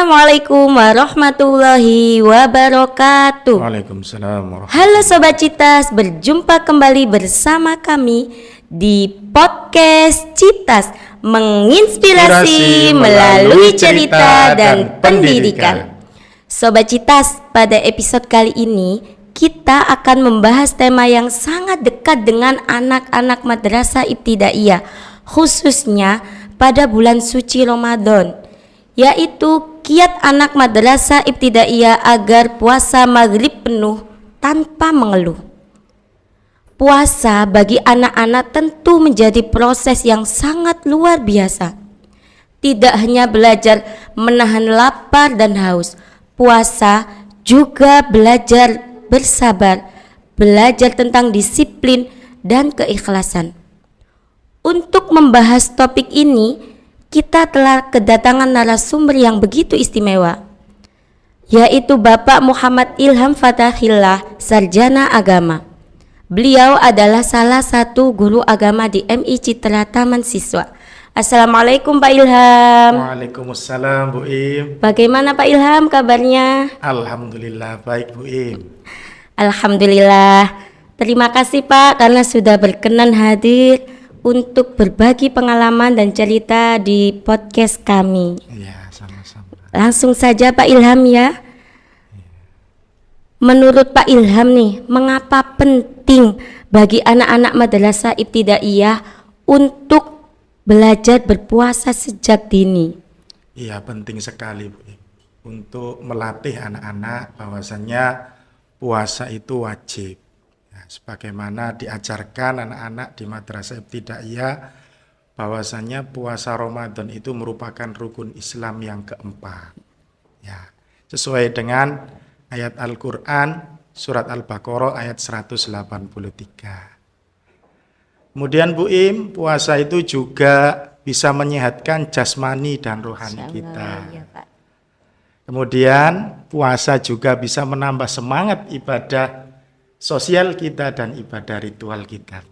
Assalamualaikum warahmatullahi wabarakatuh. Waalaikumsalam warahmatullahi Halo Sobat Citas, berjumpa kembali bersama kami di podcast Citas, menginspirasi melalui cerita dan pendidikan. Sobat Citas, pada episode kali ini kita akan membahas tema yang sangat dekat dengan anak-anak madrasah ibtidaiyah, khususnya pada bulan suci Ramadan, yaitu kiat anak madrasah ibtidaiyah agar puasa maghrib penuh tanpa mengeluh. Puasa bagi anak-anak tentu menjadi proses yang sangat luar biasa. Tidak hanya belajar menahan lapar dan haus, puasa juga belajar bersabar, belajar tentang disiplin dan keikhlasan. Untuk membahas topik ini, kita telah kedatangan narasumber yang begitu istimewa, yaitu Bapak Muhammad Ilham Fatahillah, Sarjana Agama. Beliau adalah salah satu guru agama di MI Citra Taman Siswa. Assalamualaikum Pak Ilham. Waalaikumsalam Bu Im. Bagaimana Pak Ilham kabarnya? Alhamdulillah baik Bu Im. Alhamdulillah. Terima kasih Pak karena sudah berkenan hadir untuk berbagi pengalaman dan cerita di podcast kami. Iya, sama-sama. Langsung saja Pak Ilham ya. Menurut Pak Ilham nih, mengapa penting bagi anak-anak madrasah ibtidaiyah untuk belajar berpuasa sejak dini? Iya, penting sekali Bu Im. Untuk melatih anak-anak bahwasannya puasa itu wajib. Sebagaimana diajarkan anak-anak di madrasah ibtidaiyah bahwasanya puasa Ramadan itu merupakan rukun Islam yang keempat. Ya, sesuai dengan ayat Al-Qur'an surat Al-Baqarah ayat 183. Kemudian Bu Im, puasa itu juga bisa menyehatkan jasmani dan rohani kita. Ya, Pak. Kemudian puasa juga bisa menambah semangat ibadah sosial kita dan ibadah ritual kita.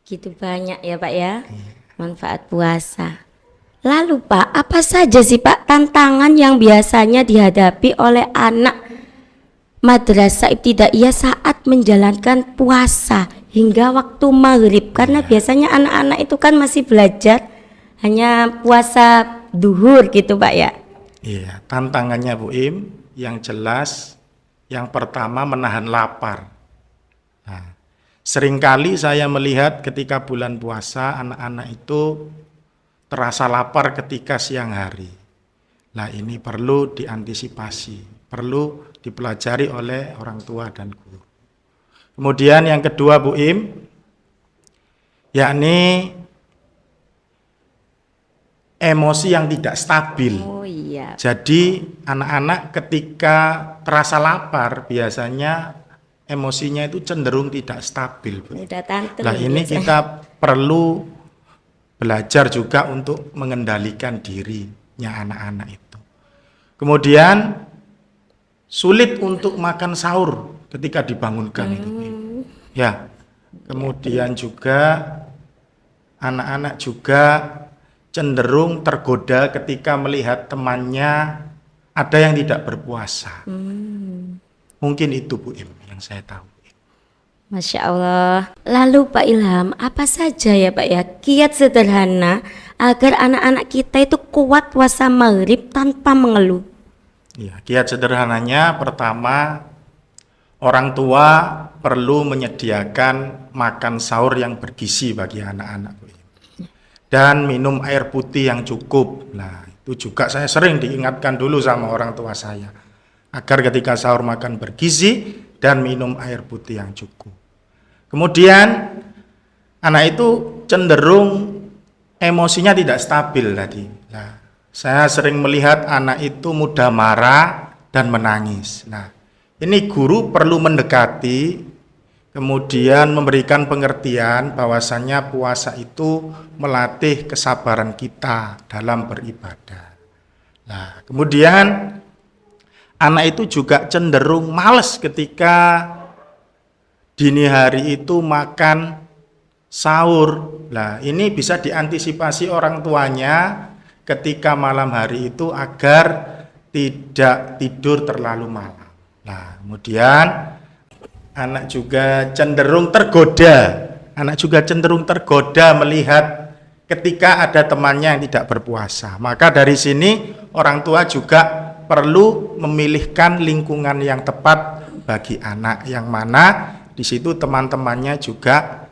Gitu banyak ya Pak ya, manfaat puasa. Lalu Pak, apa saja sih Pak tantangan yang biasanya dihadapi oleh anak madrasah ibtidaiyah saat menjalankan puasa hingga waktu maghrib? Karena biasanya anak-anak itu kan masih belajar hanya puasa duhur gitu Pak ya. Iya, tantangannya Bu Im yang jelas yang pertama menahan lapar. Nah, seringkali saya melihat ketika bulan puasa anak-anak itu terasa lapar ketika siang hari. Nah, ini perlu diantisipasi, perlu dipelajari oleh orang tua dan guru. Kemudian yang kedua Bu Im, yakni emosi yang tidak stabil. Oh iya. Jadi anak-anak ketika terasa lapar biasanya emosinya itu cenderung tidak stabil. Udah tante. Nah ini kita perlu belajar juga untuk mengendalikan dirinya anak-anak itu. Kemudian sulit untuk makan sahur ketika dibangunkan itu. Ya. Kemudian juga anak-anak juga cenderung tergoda ketika melihat temannya ada yang tidak berpuasa. Mungkin itu Bu Im yang saya tahu. Masya Allah. Lalu Pak Ilham, apa saja ya Pak ya kiat sederhana agar anak-anak kita itu kuat puasa maghrib tanpa mengeluh? Ya, kiat sederhananya pertama, orang tua perlu menyediakan makan sahur yang bergizi bagi anak-anak Bu Im. Dan minum air putih yang cukup. Nah, itu juga saya sering diingatkan dulu sama orang tua saya, agar ketika sahur makan bergizi dan minum air putih yang cukup. Kemudian anak itu cenderung emosinya tidak stabil tadi. Nah, saya sering melihat anak itu mudah marah dan menangis. Nah, ini guru perlu mendekati, kemudian memberikan pengertian bahwasannya puasa itu melatih kesabaran kita dalam beribadah. Nah, kemudian anak itu juga cenderung malas ketika dini hari itu makan sahur. Nah, ini bisa diantisipasi orang tuanya ketika malam hari itu agar tidak tidur terlalu malam. Nah, kemudian anak juga cenderung tergoda. Anak juga cenderung tergoda melihat ketika ada temannya yang tidak berpuasa. Maka dari sini orang tua juga perlu memilihkan lingkungan yang tepat bagi anak, yang mana di situ teman-temannya juga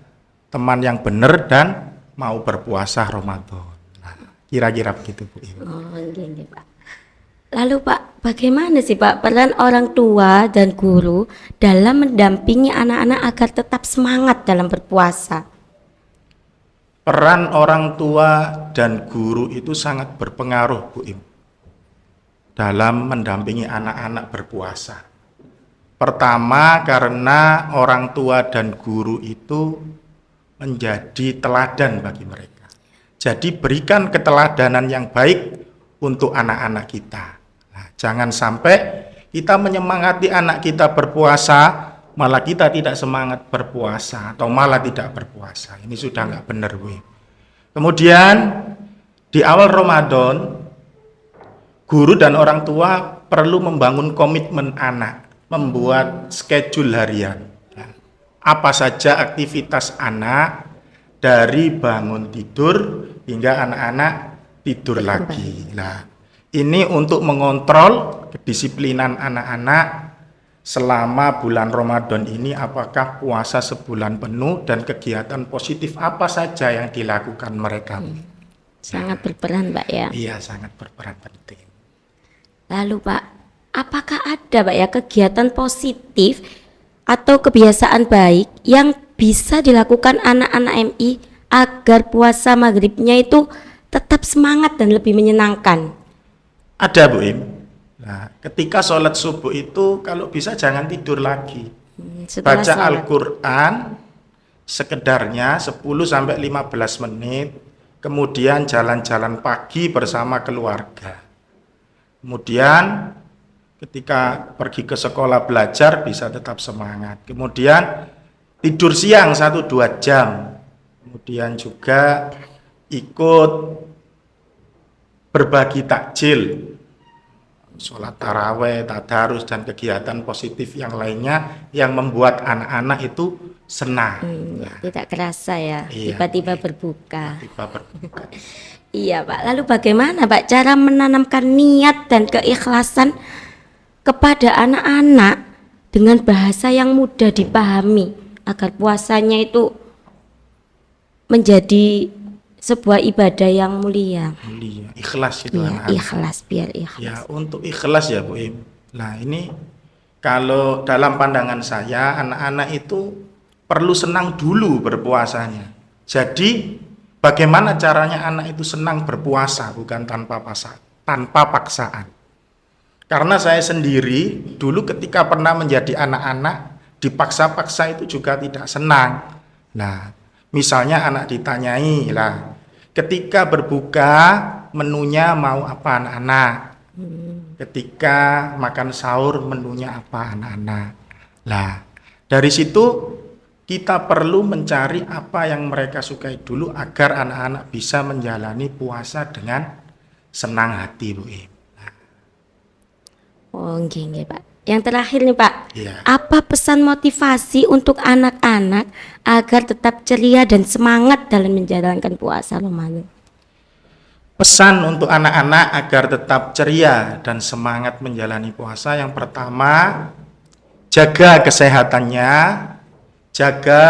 teman yang benar dan mau berpuasa Ramadan. Nah, kira-kira begitu Bu Ibu. Oh, iya, Pak. Lalu Pak, bagaimana sih Pak peran orang tua dan guru dalam mendampingi anak-anak agar tetap semangat dalam berpuasa? Peran orang tua dan guru itu sangat berpengaruh Bu Im dalam mendampingi anak-anak berpuasa. Pertama, karena orang tua dan guru itu menjadi teladan bagi mereka. Jadi berikan keteladanan yang baik untuk anak-anak kita. Nah, jangan sampai kita menyemangati anak kita berpuasa, malah kita tidak semangat berpuasa atau malah tidak berpuasa. Ini sudah nggak benar, Bu. Kemudian di awal Ramadan, guru dan orang tua perlu membangun komitmen anak, membuat schedule harian. Apa saja aktivitas anak dari bangun tidur hingga anak-anak tidur lagi. Nah, ini untuk mengontrol kedisiplinan anak-anak selama bulan Ramadan ini, apakah puasa sebulan penuh dan kegiatan positif apa saja yang dilakukan mereka. Sangat berperan Pak ya. Iya, sangat berperan penting. Lalu Pak, apakah ada Pak ya kegiatan positif atau kebiasaan baik yang bisa dilakukan anak-anak MI agar puasa maghribnya itu tetap semangat dan lebih menyenangkan? Ada Bu Im. Nah, ketika sholat subuh itu kalau bisa jangan tidur lagi. Setelah Baca sholat. Al-Quran sekedarnya 10-15 menit, kemudian jalan-jalan pagi bersama keluarga. Kemudian ketika pergi ke sekolah belajar bisa tetap semangat. Kemudian tidur siang 1-2 jam. Kemudian juga ikut berbagi takjil, sholat taraweh, tadarus, dan kegiatan positif yang lainnya yang membuat anak-anak itu senang. Tidak kerasa ya, Iya, tiba-tiba berbuka. Tiba berbuka. Iya Pak, lalu bagaimana Pak cara menanamkan niat dan keikhlasan kepada anak-anak dengan bahasa yang mudah dipahami agar puasanya itu menjadi sebuah ibadah yang mulia. Mulia, ikhlas itu Iya, anak-anak. ikhlas, biar ikhlas. Ya, untuk ikhlas ya Bu Im. Nah, ini kalau dalam pandangan saya anak-anak itu perlu senang dulu berpuasanya. Jadi bagaimana caranya anak itu senang berpuasa bukan tanpa paksaan. Karena saya sendiri dulu ketika pernah menjadi anak-anak dipaksa-paksa itu juga tidak senang. Nah, misalnya anak ditanyai lah, ketika berbuka menunya mau apa anak-anak? Ketika makan sahur menunya apa anak-anak? Lah, dari situ kita perlu mencari apa yang mereka sukai dulu agar anak-anak bisa menjalani puasa dengan senang hati, Bu Im. Oh, nggih, Pak. Yang terakhir nih Pak, Iya. apa pesan motivasi untuk anak-anak agar tetap ceria dan semangat dalam menjalankan puasa Ramadan? Pesan untuk anak-anak agar tetap ceria dan semangat menjalani puasa, yang pertama, jaga kesehatannya, jaga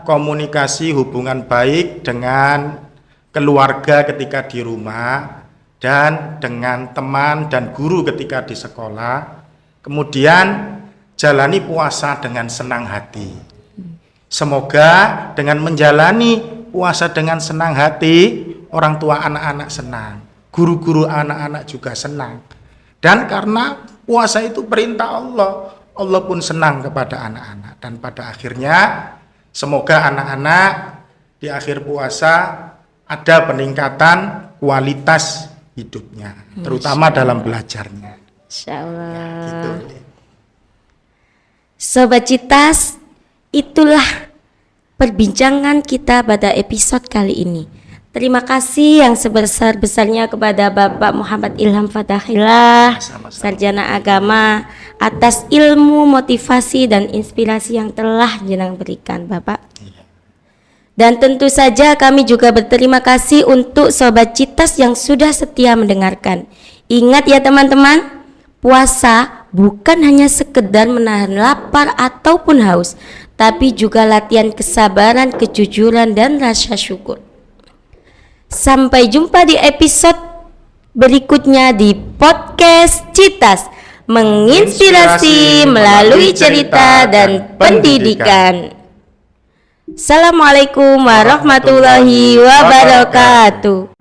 komunikasi hubungan baik dengan keluarga ketika di rumah dan dengan teman dan guru ketika di sekolah. Kemudian jalani puasa dengan senang hati. Semoga dengan menjalani puasa dengan senang hati, orang tua anak-anak senang, guru-guru anak-anak juga senang. Dan karena puasa itu perintah Allah, Allah pun senang kepada anak-anak. Dan pada akhirnya semoga anak-anak di akhir puasa ada peningkatan kualitas hidupnya, terutama dalam belajarnya. Insyaallah. Gitu. Sobat Citas, itulah perbincangan kita pada episode kali ini Terima kasih yang sebesar-besarnya kepada Bapak Muhammad Ilham Fatahillah, Sama-sama. sarjana agama, atas ilmu, motivasi, dan inspirasi yang telah jenengan berikan, Bapak. Dan tentu saja kami juga berterima kasih untuk Sobat Citas yang sudah setia mendengarkan. Ingat ya teman-teman, puasa bukan hanya sekedar menahan lapar ataupun haus, tapi juga latihan kesabaran, kejujuran, dan rasa syukur. Sampai jumpa di episode berikutnya di podcast Citas, menginspirasi melalui cerita dan pendidikan. Assalamualaikum warahmatullahi wabarakatuh.